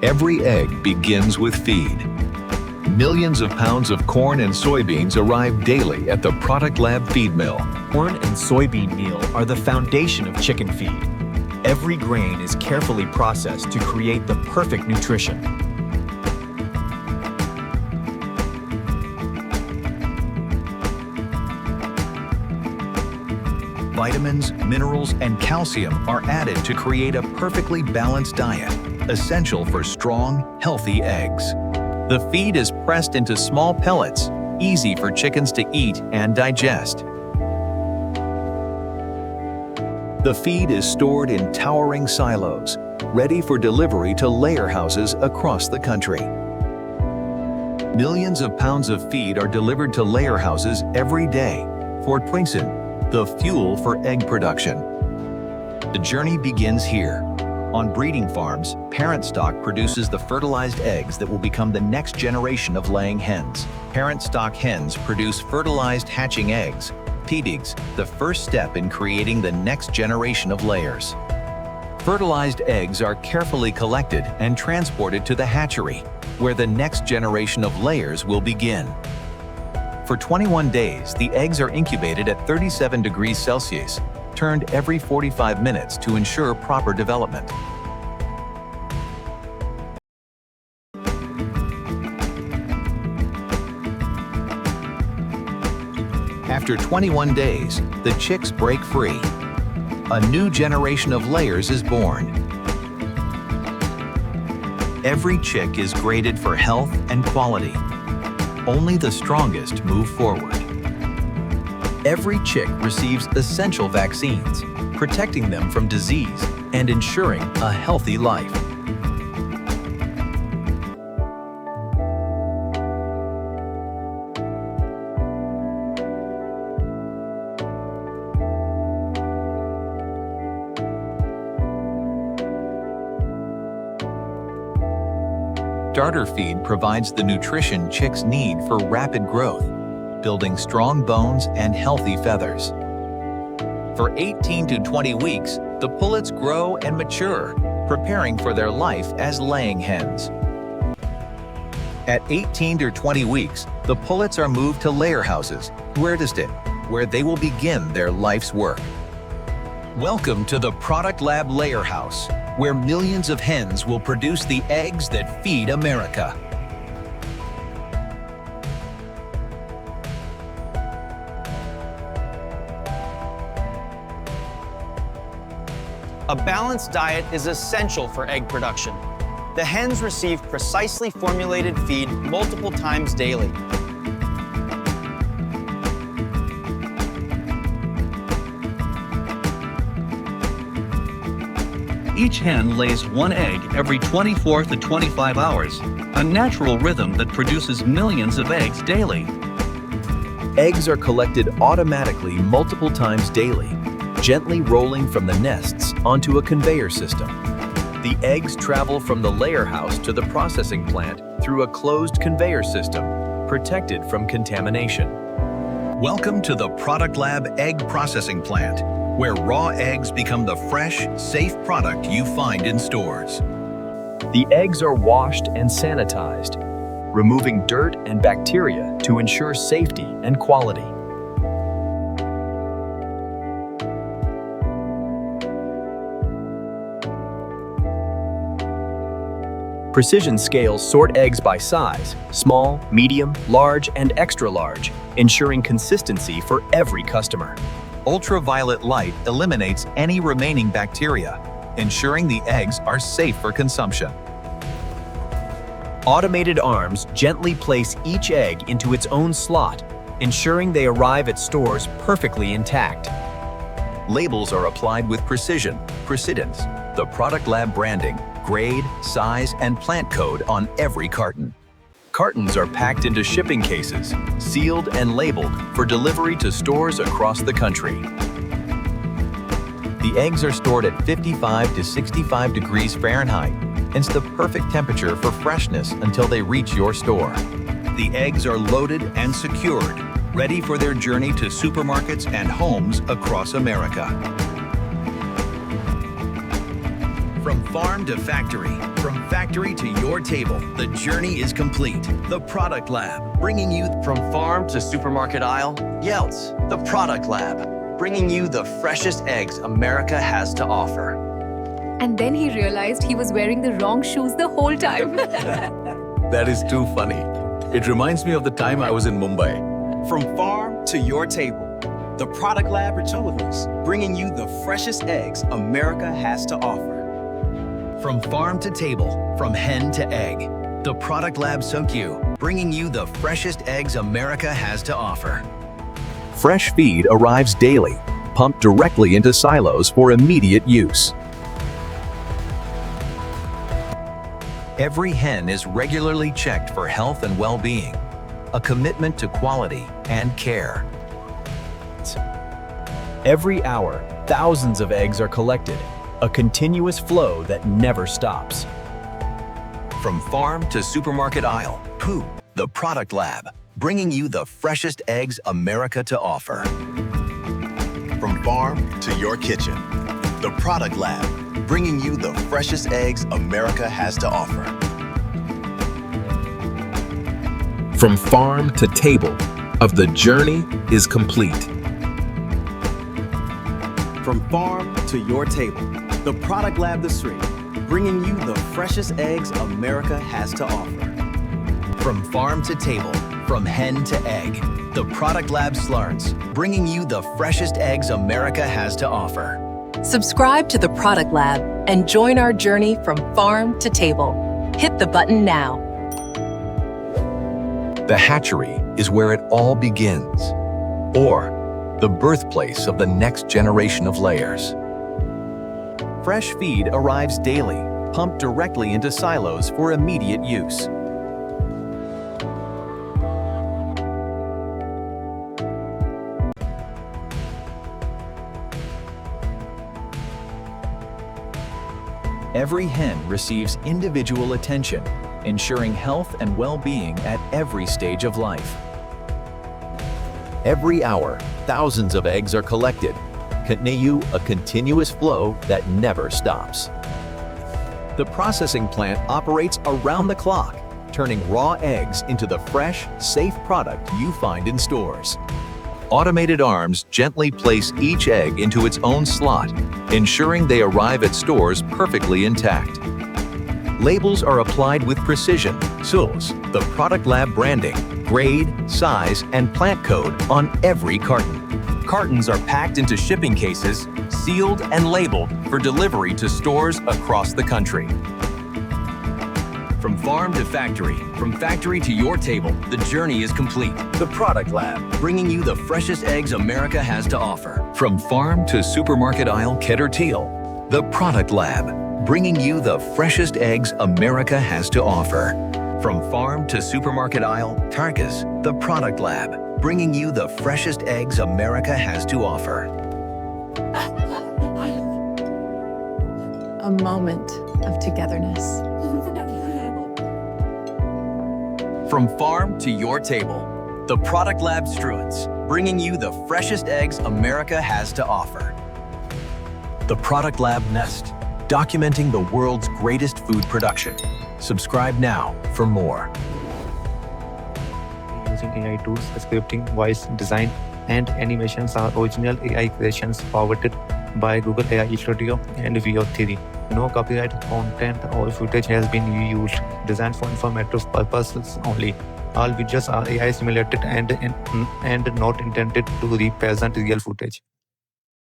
Every egg begins with feed. Millions of pounds of corn and soybeans arrive daily at the Product Lab feed mill. Corn and soybean meal are the foundation of chicken feed. Every grain is carefully processed to create the perfect nutrition. Vitamins, minerals, and calcium are added to create a perfectly balanced diet, essential for strong, healthy eggs. The feed is pressed into small pellets, easy for chickens to eat and digest. The feed is stored in towering silos, ready for delivery to layer houses across the country. Millions of pounds of feed are delivered to layer houses every day for Poultry, the fuel for egg production. The journey begins here. On breeding farms, parent stock produces the fertilized eggs that will become the next generation of laying hens. Parent stock hens produce fertilized hatching eggs, PDEGs, the first step in creating the next generation of layers. Fertilized eggs are carefully collected and transported to the hatchery, where the next generation of layers will begin. For 21 days, the eggs are incubated at 37 degrees Celsius, turned every 45 minutes to ensure proper development. After 21 days, the chicks break free. A new generation of layers is born. Every chick is graded for health and quality. Only the strongest move forward. Every chick receives essential vaccines, protecting them from disease and ensuring a healthy life. Starter feed provides the nutrition chicks need for rapid growth, building strong bones and healthy feathers. For 18 to 20 weeks, the pullets grow and mature, preparing for their life as laying hens. At 18 to 20 weeks, the pullets are moved to layer houses, where they will begin their life's work. Welcome to the Product Lab Layer House, where millions of hens will produce the eggs that feed America. A balanced diet is essential for egg production. The hens receive precisely formulated feed multiple times daily. Each hen lays one egg every 24 to 25 hours, a natural rhythm that produces millions of eggs daily. Eggs are collected automatically multiple times daily, gently rolling from the nests onto a conveyor system. The eggs travel from the layer house to the processing plant through a closed conveyor system, protected from contamination. Welcome to the Product Lab Egg Processing Plant, where raw eggs become the fresh, safe product you find in stores. The eggs are washed and sanitized, removing dirt and bacteria to ensure safety and quality. Precision scales sort eggs by size, small, medium, large, and extra large, ensuring consistency for every customer. Ultraviolet light eliminates any remaining bacteria, ensuring the eggs are safe for consumption. Automated arms gently place each egg into its own slot, ensuring they arrive at stores perfectly intact. Labels are applied with precision, the Product Lab branding, grade, size, and plant code on every carton. Cartons are packed into shipping cases, sealed and labeled for delivery to stores across the country. The eggs are stored at 55 to 65 degrees Fahrenheit, hence the perfect temperature for freshness until they reach your store. The eggs are loaded and secured, ready for their journey to supermarkets and homes across America. From farm to factory, From factory to your table, the journey is complete. The Product Lab, bringing you From farm to supermarket aisle, Yelts, the Product Lab, bringing you the freshest eggs America has to offer. And then he realized he was wearing the wrong shoes the whole time. That is too funny. It reminds me of the time I was in Mumbai. From farm to your table, the Product Lab Hatcheries, bringing you the freshest eggs America has to offer. From farm to table, from hen to egg, the Product Lab Hatchery, bringing you the freshest eggs America has to offer. Fresh feed arrives daily, pumped directly into silos for immediate use. Every hen is regularly checked for health and well-being, a commitment to quality and care. Every hour, thousands of eggs are collected, a continuous flow that never stops. From farm to supermarket aisle, the Product Lab, bringing you the freshest eggs America to offer. From farm to your kitchen, the Product Lab, bringing you the freshest eggs America has to offer. From farm to table, the journey is complete. From farm to your table, the Product Lab Hatchery, bringing you the freshest eggs America has to offer. From farm to table, from hen to egg, the Product Lab slurns, bringing you the freshest eggs America has to offer. Subscribe to the Product Lab and join our journey from farm to table. Hit the button now. The hatchery is where it all begins, or the birthplace of the next generation of layers. Fresh feed arrives daily, pumped directly into silos for immediate use. Every hen receives individual attention, ensuring health and well-being at every stage of life. Every hour, thousands of eggs are collected, continue a continuous flow that never stops. The processing plant operates around the clock, turning raw eggs into the fresh, safe product you find in stores. Automated arms gently place each egg into its own slot, ensuring they arrive at stores perfectly intact. Labels are applied with precision, the Product Lab branding, grade, size, and plant code on every carton. Cartons are packed into shipping cases, sealed and labeled for delivery to stores across the country. From farm to factory, from factory to your table, the journey is complete. The Product Lab, bringing you the freshest eggs America has to offer. From farm to supermarket aisle, Ked or Teal, the Product Lab, bringing you the freshest eggs America has to offer. From farm to supermarket aisle, Tarkas, the Product Lab, bringing you the freshest eggs America has to offer. A moment of togetherness. From farm to your table, the Product Lab Struents, bringing you the freshest eggs America has to offer. The Product Lab Nest, documenting the world's greatest food production. Subscribe now for more. Using AI tools, scripting, voice design, and animations are original AI creations powered by Google AI Studio and VO3. No copyright content or footage has been used. Designed for informative purposes only. All videos are AI simulated and not intended to represent real footage.